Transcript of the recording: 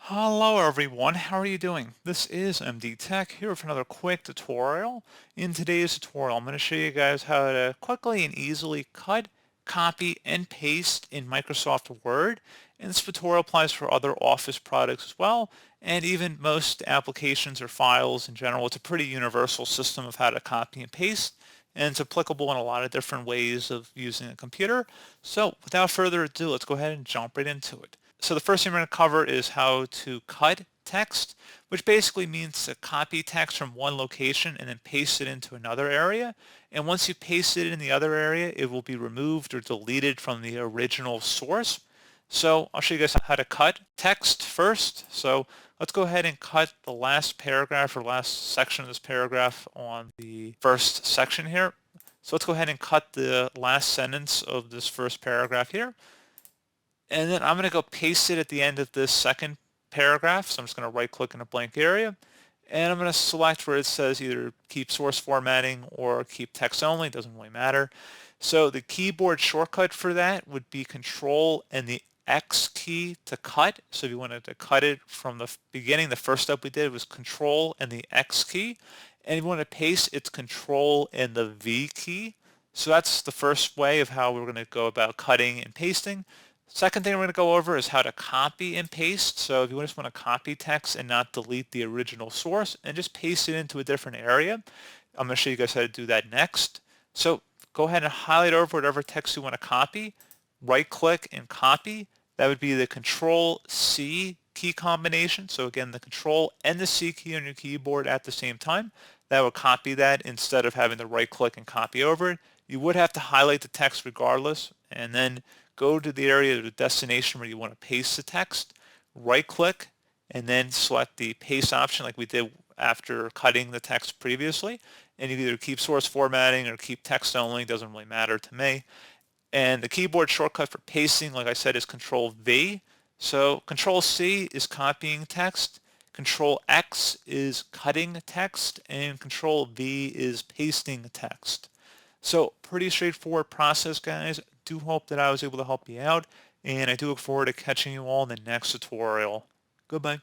Hello everyone, how are you doing? This is MD Tech here with another quick tutorial. In today's tutorial, I'm going to show you guys how to quickly and easily cut, copy, and paste in Microsoft Word. And this tutorial applies for other Office products as well, and even most applications or files in general. It's a pretty universal system of how to copy and paste, and it's applicable in a lot of different ways of using a computer. So without further ado, let's go ahead and jump right into it. So the first thing we're going to cover is how to cut text, which basically means to copy text from one location and then paste it into another area. And once you paste it in the other area, it will be removed or deleted from the original source. So I'll show you guys how to cut text first. So let's go ahead and cut the last paragraph or last section of this paragraph on the first section here. So let's go ahead and cut the last sentence of this first paragraph here. And then I'm going to go paste it at the end of this second paragraph. So I'm just going to right click in a blank area. And I'm going to select where it says either keep source formatting or keep text only. It doesn't really matter. So the keyboard shortcut for that would be Control and the X key to cut. So if you wanted to cut it from the beginning, the first step we did was Control and the X key. And if you want to paste, it's Control and the V key. So that's the first way of how we're going to go about cutting and pasting. Second thing we're going to go over is how to copy and paste. So if you just want to copy text and not delete the original source and just paste it into a different area, I'm going to show you guys how to do that next. So go ahead and highlight over whatever text you want to copy, right click and copy. That would be the Control C key combination. So again, the Control and the C key on your keyboard at the same time. That will copy that instead of having to right click and copy over it. You would have to highlight the text regardless, and then go to the area of the destination where you want to paste the text, right click, and then select the paste option like we did after cutting the text previously. And you can either keep source formatting or keep text only, doesn't really matter to me. And the keyboard shortcut for pasting, like I said, is Control V. So Control C is copying text, Control X is cutting text, and Control V is pasting text. So pretty straightforward process, guys. Do hope that I was able to help you out, and I do look forward to catching you all in the next tutorial. Goodbye.